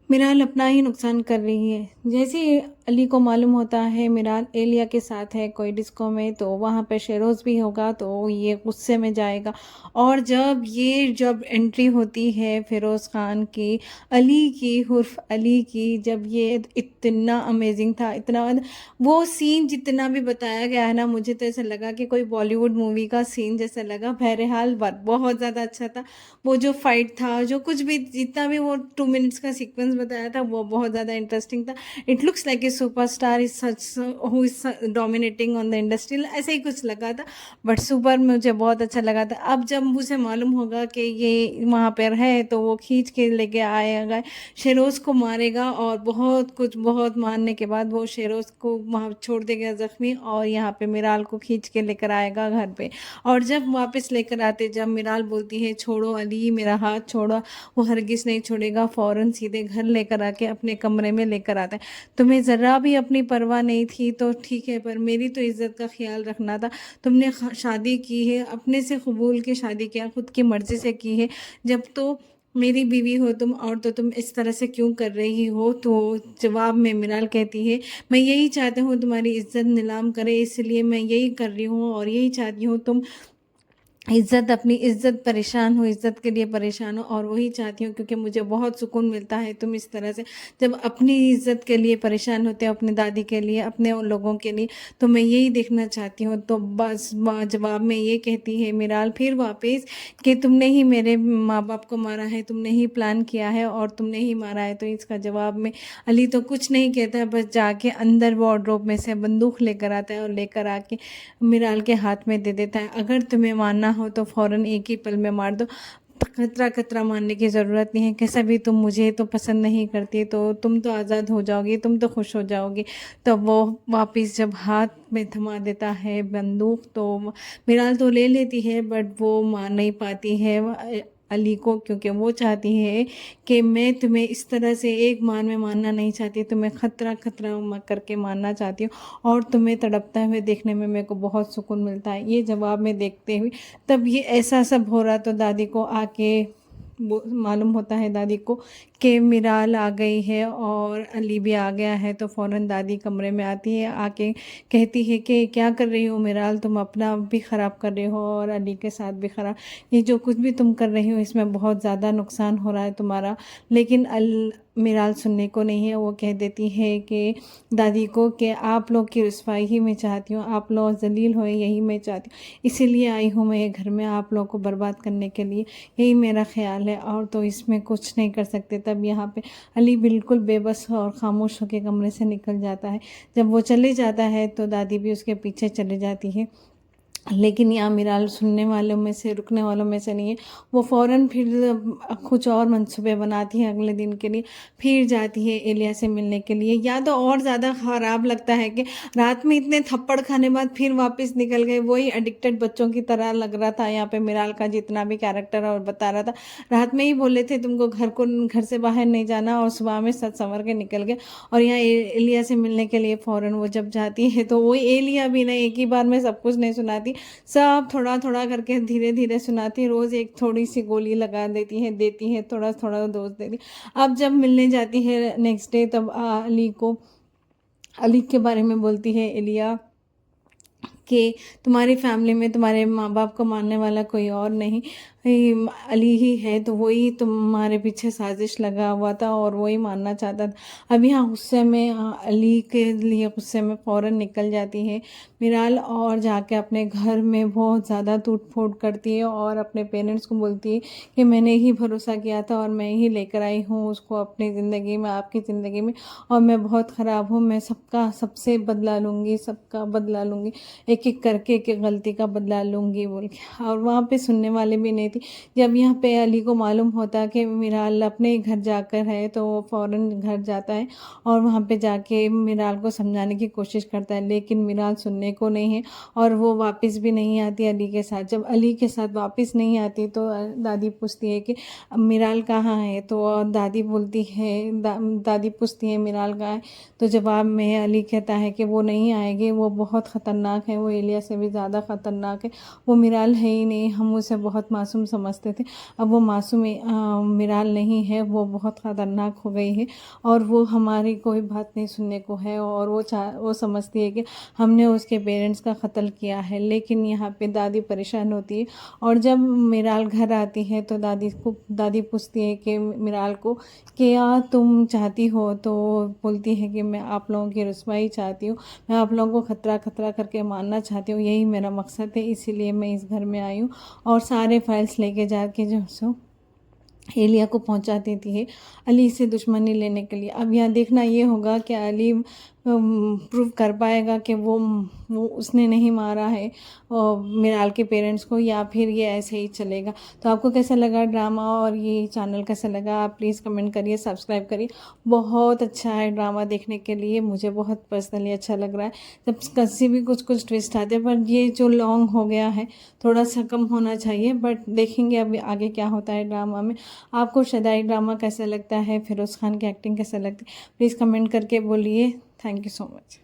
मिराल अपना ही नुकसान कर रही है। जैसे ही अली को मालूम होता है मिराल एलिया के साथ है कोई डिस्को में, तो वहाँ पे शेरोज़ भी होगा, तो ये गुस्से में जाएगा। और जब एंट्री होती है फिरोज़ खान की, अली की, उर्फ अली की, जब ये इतना अमेजिंग था, इतना वो सीन जितना भी बताया गया है ना, मुझे तो ऐसा लगा कि कोई बॉलीवुड मूवी का सीन जैसा लगा। बहरहाल बहुत ज़्यादा अच्छा था। वो जो फाइट था, जो कुछ भी, जितना भी वो 2 मिनट्स का सीक्वेंस बताया था, वो बहुत ज़्यादा इंटरेस्टिंग था। It looks like a superstar is such who is dominating on the industry, ऐसा ही कुछ लगा था। बट सुपर मुझे बहुत अच्छा लगा था। अब जब मुझे मालूम होगा कि ये वहाँ पर है, तो वो खींच के लेके आएगा, शेरोज़ को मारेगा, और बहुत मारने के बाद वो शेरोज़ को वहाँ छोड़ देगा जख्मी, और यहाँ पे मिराल को खींच के लेकर आएगा घर पे। और जब वापस लेकर आते, जब मिराल बोलती है छोड़ो अली, मेरा हाथ छोड़ो, वो हरगिज़ नहीं छोड़ेगा, फ़ौरन सीधे घर लेकर आके अपने कमरे में लेकर आता है। तुम्हें ज़रा भी अपनी परवाह नहीं थी तो ठीक है, पर मेरी तो इज़्ज़त का ख्याल रखना था। तुमने शादी की है, अपने से कबूल के शादी किया, खुद की मर्ज़ी से की है। जब तो मेरी बीवी हो तुम, और तो तुम इस तरह से क्यों कर रही हो? तो जवाब में मिराल कहती है, मैं यही चाहती हूँ तुम्हारी इज्जत नीलाम करे, इसलिए मैं यही कर रही हूँ, और यही चाहती हूँ तुम इज़्ज़त, अपनी इज़्ज़त परेशान हो, इज़्ज़त के लिए परेशान हो, और वही चाहती हूँ, क्योंकि मुझे बहुत सुकून मिलता है तुम इस तरह से जब अपनी इज़्ज़त के लिए परेशान होते हो, अपनी दादी के लिए, अपने उन लोगों के लिए, तो मैं यही देखना चाहती हूँ। तो बस जवाब में ये कहती है मिराल फिर वापस कि तुमने ही मेरे माँ बाप को मारा है, तुमने ही प्लान किया है, और तुमने ही मारा है। तो इसका जवाब में अली तो कुछ नहीं कहता है, बस जाके अंदर वार्डरोब में से बंदूक लेकर आता है, और लेकर आके मिराल के हाथ में दे देता है। अगर तुम्हें मारना हो तो फ़ौरन एक ही पल में मार दो, खतरा खतरा मारने की ज़रूरत नहीं है। कैसा भी तुम मुझे तो पसंद नहीं करती, तो तुम तो आज़ाद हो जाओगी, तुम तो खुश हो जाओगी। तब वो वापस जब हाथ में थमा देता है बंदूक, तो मिराल तो ले लेती है, बट वो मार नहीं पाती है अली को, क्योंकि वो चाहती है कि मैं तुम्हें इस तरह से एक मार में मारना नहीं चाहती, तुम्हें खतरा खतरा करके मारना चाहती हूँ, और तुम्हें तड़पता हुए देखने में मेरे को बहुत सुकून मिलता है। ये जवाब में देखते हुए तब ये ऐसा सब हो रहा, तो दादी को आके वो मालूम होता है दादी को कि मिराल आ गई है और अली भी आ गया है। तो फ़ौरन दादी कमरे में आती है, आके कहती है कि क्या कर रही हो मिराल, तुम अपना भी ख़राब कर रही हो और अली के साथ भी ख़राब, ये जो कुछ भी तुम कर रही हो इसमें बहुत ज़्यादा नुकसान हो रहा है तुम्हारा। लेकिन मिराल सुनने को नहीं है। वो कह देती है कि दादी को कि आप लोग की रुसवाई ही मैं चाहती हूँ, आप लोग जलील हो यही मैं चाहती हूँ, इसीलिए आई हूँ मैं ये घर में आप लोग को बर्बाद करने के लिए, यही मेरा ख्याल है, और तो इसमें कुछ नहीं कर सकते। तब यहाँ पे अली बिल्कुल बेबस और ख़ामोश होकर कमरे से निकल जाता है। जब वो चले जाता है तो दादी भी उसके पीछे चली जाती है। लेकिन यहाँ मिराल सुनने वालों में से, रुकने वालों में से नहीं है। वो फ़ौरन फिर कुछ और मंसूबे बनाती है अगले दिन के लिए, फिर जाती है एलिया से मिलने के लिए। या तो और ज़्यादा ख़राब लगता है कि रात में इतने थप्पड़ खाने बाद फिर वापस निकल गए, वही एडिक्टेड बच्चों की तरह लग रहा था यहाँ पे मिराल का जितना भी कैरेक्टर और बता रहा था। रात में ही बोले थे तुमको घर से बाहर नहीं जाना, और सुबह में सच संवर के निकल गए। और यहाँ एलिया से मिलने के लिए फ़ौरन वो जब जाती है, तो वो एलिया भी नहीं, एक ही बार में सब कुछ नहीं सुनाती, सब थोड़ा थोड़ा करके धीरे धीरे सुनाती, रोज़ एक थोड़ी सी गोली लगा देती है, थोड़ा थोड़ा डोज देती। अब जब मिलने जाती है नेक्स्ट डे, तब अली के बारे में बोलती है एलिया कि तुम्हारी फैमिली में तुम्हारे माँ बाप को मारने वाला कोई और नहीं, अली ही है, तो वही तुम्हारे पीछे साजिश लगा हुआ था और वही मारना चाहता था। अब यहाँ गुस्से में अली के लिए गुस्से में फ़ौरन निकल जाती है मिराल, और जाके अपने घर में बहुत ज़्यादा टूट फूट करती है, और अपने पेरेंट्स को बोलती है कि मैंने ही भरोसा किया था और मैं ही लेकर आई हूँ उसको अपनी ज़िंदगी में, आपकी ज़िंदगी में, और मैं बहुत ख़राब हूँ, मैं सबसे बदला लूँगी, सबका बदला लूँगी, एक एक करके एक एक गलती का बदला लूँगी बोल के। और वहाँ पे सुनने वाले भी नहीं थी। जब यहाँ पे अली को मालूम होता कि मिराल अपने घर जाकर है, तो वो फ़ौरन घर जाता है और वहाँ पे जाके मिराल को समझाने की कोशिश करता है, लेकिन मिराल सुनने को नहीं है, और वो वापस भी नहीं आती अली के साथ। जब अली के साथ वापस नहीं आती, तो दादी पूछती है कि मिराल कहाँ है, तो दादी बोलती है दादी पूछती है मिराल कहाँ है, तो जवाब में अली कहता है कि वो नहीं आएगी, वो बहुत ख़तरनाक है, वो एलिया से भी ज़्यादा ख़तरनाक है। वो मिराल है ही नहीं, हम उसे बहुत मासूम समझते थे। अब वो मासूम मिराल नहीं है, वो बहुत ख़तरनाक हो गई है और वो हमारी कोई बात नहीं सुनने को है और वो समझती है कि हमने उसके पेरेंट्स का कत्ल किया है। लेकिन यहाँ पे दादी परेशान होती है और जब मिराल घर आती है तो दादी पूछती है कि मिराल को क्या तुम चाहती हो, तो बोलती है कि मैं आप लोगों की रुसवाई चाहती हूँ, मैं आप लोगों को खतरा खतरा करके मारना चाहती हूँ, यही मेरा मकसद है, इसीलिए मैं इस घर में आई हूँ। और सारे फाइल्स लेके जाके जो सो एलिया को पहुंचा देती है अली से दुश्मनी लेने के लिए। अब यहाँ देखना ये होगा कि अली प्रूव कर पाएगा कि वो उसने नहीं मारा है मिराल के पेरेंट्स को, या फिर ये ऐसे ही चलेगा। तो आपको कैसा लगा ड्रामा और ये चैनल कैसा लगा, आप प्लीज़ कमेंट करिए, सब्सक्राइब करिए। बहुत अच्छा है ड्रामा देखने के लिए, मुझे बहुत पर्सनली अच्छा लग रहा है। जब कभी भी कुछ कुछ ट्विस्ट आते हैं, पर ये जो लॉन्ग हो गया है थोड़ा सा कम होना चाहिए, बट देखेंगे अभी आगे क्या होता है ड्रामा में। आपको शदाई ड्रामा कैसा लगता है, फिरोज़ खान की एक्टिंग कैसा लगती है, प्लीज़ कमेंट करके बोलिए। Thank you so much.